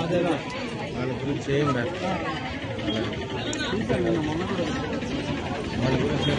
అదేలా వాళ్ళ గురించి చేయండి వాళ్ళ గురించి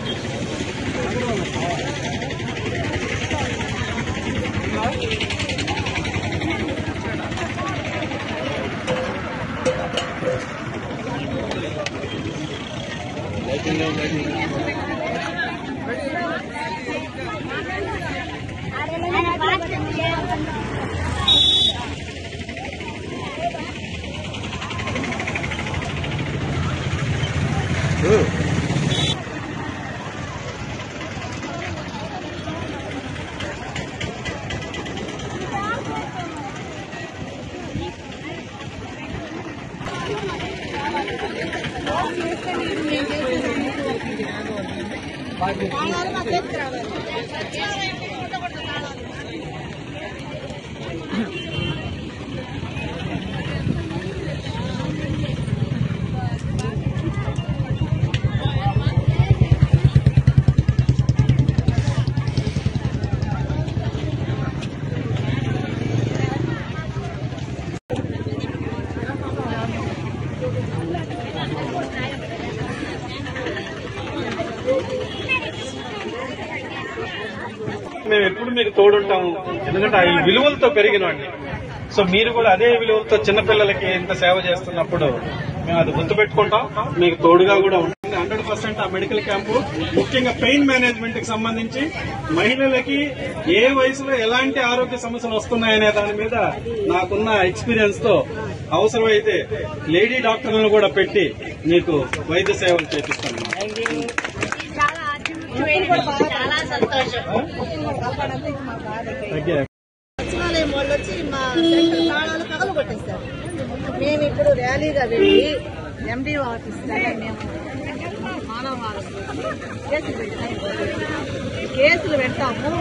మేము ఎప్పుడు మీకు తోడుంటాము. ఎందుకంటే ఈ విలువలతో పెరిగినవాడిని. సో మీరు కూడా అదే విలువలతో చిన్నపిల్లలకి ఎంత సేవ చేస్తున్నప్పుడు మేము అది గుర్తుపెట్టుకుంటాం. మీకు తోడుగా కూడా ఉంటుంది. 100% ఆ మెడికల్ క్యాంపు ముఖ్యంగా పెయిన్ మేనేజ్మెంట్ కి సంబంధించి మహిళలకి ఏ వయసులో ఎలాంటి ఆరోగ్య సమస్యలు వస్తున్నాయనే దాని మీద నాకున్న ఎక్స్పీరియన్స్ తో అవసరమైతే లేడీ డాక్టర్లను కూడా పెట్టి మీకు వైద్య సేవలు చేపిస్తాను. సచివాలయం వాళ్ళు వచ్చి మా సెంటర్ తాళాలు పగలగొట్టేస్తారు. మేము ఇప్పుడు ర్యాలీగా వెళ్ళి ఎండిఓ ఆఫీస్ దగ్గర మేము మానవ కేసులు పెట్టాము.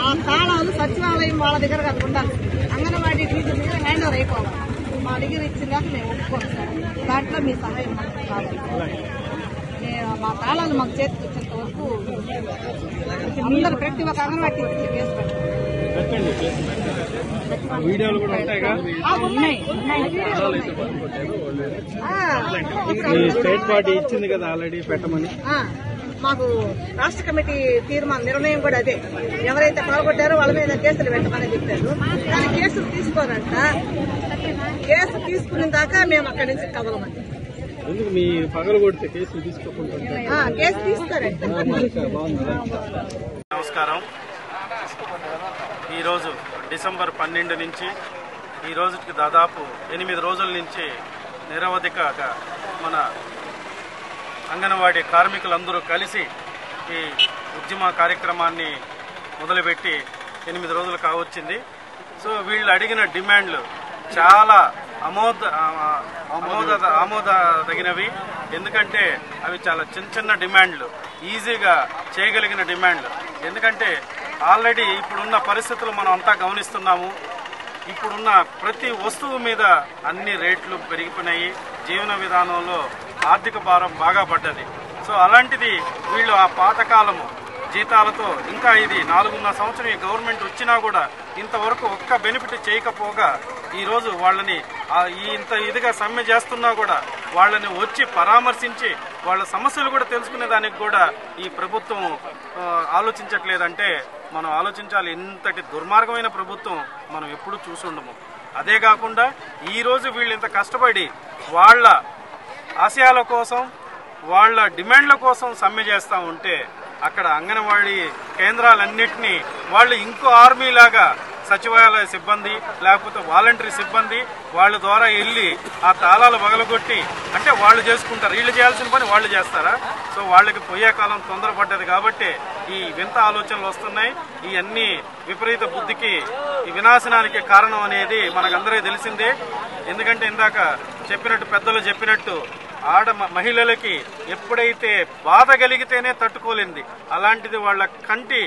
ఆ తాళాలు సచివాలయం వాళ్ళ దగ్గర కదా ఉండాలి. అంగన్వాడీ టీచర్ దగ్గర హ్యాండ్ ఓవర్ అయిపోవాలి. మా దగ్గర ఇచ్చినాక మేము ఒప్పుకోం సార్. దాంట్లో మీ సహాయం మాకు కావాలి. మా తాళాలు మాకు చేతికి వచ్చేంత వరకు అందరూ ప్రతి ఒక్క అంగన్వాడీ టీచర్ కేసు పెట్టండి. వీడియోలు కూడా ఉంటాయిగా. స్టేట్ పార్టీ ఇచ్చింది కదా ఆల్రెడీ పెట్టమని. మాకు రాష్ట్ర కమిటీ నిర్ణయం కూడా అదే. ఎవరైతే పాల్గొట్టారో వాళ్ళ మీద కేసులు పెట్టమని చెప్పారు. కానీ కేసులు తీసుకోరంట. కేసు తీసుకున్న దాకా మేము అక్కడి నుంచి కదలమండి. ఎందుకు మీ పగలు కొడితే కేసులు తీసుకోకుండా కేసు తీసుకోరంట. నమస్కారం. ఈరోజు డిసెంబర్ 12 నుంచి ఈ రోజుకి దాదాపు 8 రోజుల నుంచి నిరవధికగా మన అంగన్వాడీ కార్మికులందరూ కలిసి ఈ ఉద్యమ కార్యక్రమాన్ని మొదలుపెట్టి 8 రోజులు కావచ్చింది. సో వీళ్ళు అడిగిన డిమాండ్లు చాలా ఆమోదదగినవి. ఎందుకంటే అవి చాలా చిన్న చిన్న డిమాండ్లు, ఈజీగా చేయగలిగిన డిమాండ్లు. ఎందుకంటే ఆల్రెడీ ఇప్పుడున్న పరిస్థితులు మనం అంతా గమనిస్తున్నాము. ఇప్పుడున్న ప్రతి వస్తువు మీద అన్ని రేట్లు పెరిగిపోయినాయి. జీవన విధానంలో ఆర్థిక భారం బాగా పడ్డది. సో అలాంటిది వీళ్ళు ఆ పాతకాలము జీతాలతో ఇంకా ఇది 4.5 సంవత్సరం ఈ గవర్నమెంట్ వచ్చినా కూడా ఇంతవరకు ఒక్క బెనిఫిట్ చేయకపోగా ఈరోజు వాళ్ళని ఇంత ఇదిగా సమ్మె చేస్తున్నా కూడా వాళ్ళని వచ్చి పరామర్శించి వాళ్ళ సమస్యలు కూడా తెలుసుకునే దానికి కూడా ఈ ప్రభుత్వం ఆలోచించట్లేదంటే మనం ఆలోచించాలి. ఇంతటి దుర్మార్గమైన ప్రభుత్వం మనం ఎప్పుడూ చూసుండము. అదే కాకుండా ఈరోజు వీళ్ళు ఇంత కష్టపడి వాళ్ళ ఆశయాల కోసం వాళ్ళ డిమాండ్ల కోసం సమ్మె చేస్తూ ఉంటే అక్కడ అంగన్వాడీ కేంద్రాలన్నింటినీ వాళ్ళు ఇంకో ఆర్మీ లాగా సచివాలయ సిబ్బంది లేకపోతే వాలంటరీ సిబ్బంది వాళ్ళ ద్వారా వెళ్ళి ఆ తాళాలు పగలగొట్టి అంటే వాళ్ళు చేసుకుంటారు. వీళ్ళు చేయాల్సిన పని వాళ్ళు చేస్తారా? సో వాళ్ళకి పోయే కాలం తొందరపడ్డది కాబట్టి ఈ వింత ఆలోచనలు వస్తున్నాయి. ఈ అన్ని విపరీత బుద్ధికి ఈ వినాశనానికి కారణం అనేది మనకందరికీ తెలిసిందే. ఎందుకంటే ఇందాక చెప్పినట్టు పెద్దలు చెప్పినట్టు మహిళలకి ఎప్పుడైతే బాధ కలిగితేనే తట్టుకోలేంది, అలాంటిది వాళ్ళ కంటి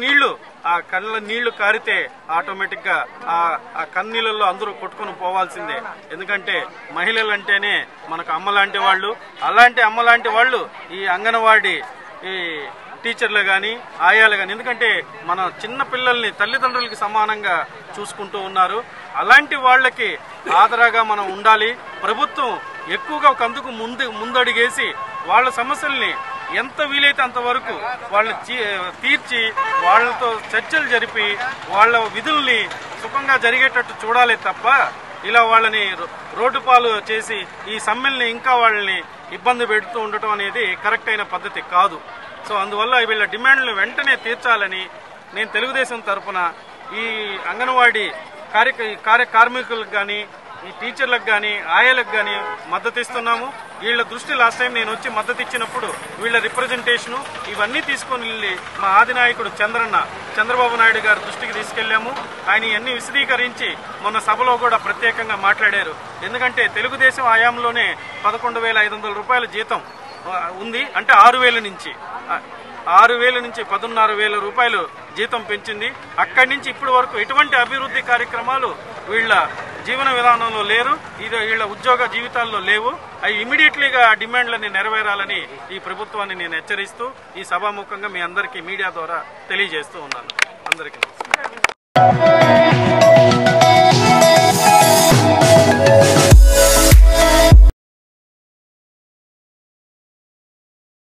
నీళ్లు, ఆ కళ్ళ నీళ్లు కారితే ఆటోమేటిక్ గా ఆ కన్నీళ్ళల్లో అందరూ కొట్టుకుని పోవాల్సిందే. ఎందుకంటే మహిళలంటేనే మనకు అమ్మలాంటి వాళ్ళు. అలాంటి అమ్మలాంటి వాళ్ళు ఈ అంగన్వాడీ ఈ టీచర్లు కానీ ఆయాలు కానీ, ఎందుకంటే మన చిన్న పిల్లల్ని తల్లిదండ్రులకి సమానంగా చూసుకుంటూ ఉన్నారు. అలాంటి వాళ్ళకి ఆదరాగా మనం ఉండాలి. ప్రభుత్వం ఎక్కువగా ఒక అందుకు ముందడుగేసి వాళ్ళ సమస్యల్ని ఎంత వీలైతే అంతవరకు వాళ్ళని తీర్చి వాళ్ళతో చర్చలు జరిపి వాళ్ళ విధుల్ని సుఖంగా జరిగేటట్టు చూడాలి తప్ప ఇలా వాళ్ళని రోడ్డు పాలు చేసి ఈ సమ్మెల్ని ఇంకా వాళ్ళని ఇబ్బంది పెడుతూ ఉండటం అనేది కరెక్ట్ అయిన పద్ధతి కాదు. సో అందువల్ల వీళ్ళ డిమాండ్లు వెంటనే తీర్చాలని నేను తెలుగుదేశం తరఫున ఈ అంగన్వాడీ కార్మికులకు కానీ ఈ టీచర్లకు కానీ ఆయాలకు కానీ మద్దతు ఇస్తున్నాము. వీళ్ళ దృష్టి లాస్ట్ టైం నేను వచ్చి మద్దతు ఇచ్చినప్పుడు వీళ్ళ రిప్రజెంటేషను ఇవన్నీ తీసుకొని వెళ్ళి మా ఆదినాయకుడు చంద్రబాబు నాయుడు గారి దృష్టికి తీసుకెళ్లాము. ఆయన ఇవన్నీ విశదీకరించి మొన్న సభలో కూడా ప్రత్యేకంగా మాట్లాడారు. ఎందుకంటే తెలుగుదేశం హయాంలోనే 11,500 రూపాయల జీతం ఉంది, అంటే 6,000 నుంచి 16,000 రూపాయలు జీతం పెంచింది. అక్కడి నుంచి ఇప్పటి వరకు ఎటువంటి అభివృద్ధి కార్యక్రమాలు వీళ్ళ జీవన విధానంలో లేరు, వీళ్ళ ఉద్యోగ జీవితాల్లో లేవు. అవి ఇమీడియట్లీగా డిమాండ్లని నెరవేరాలని ఈ ప్రభుత్వాన్ని నేను హెచ్చరిస్తూ ఈ సభాముఖంగా మీ అందరికీ మీడియా ద్వారా తెలియజేస్తూ ఉన్నాను. అందరికీ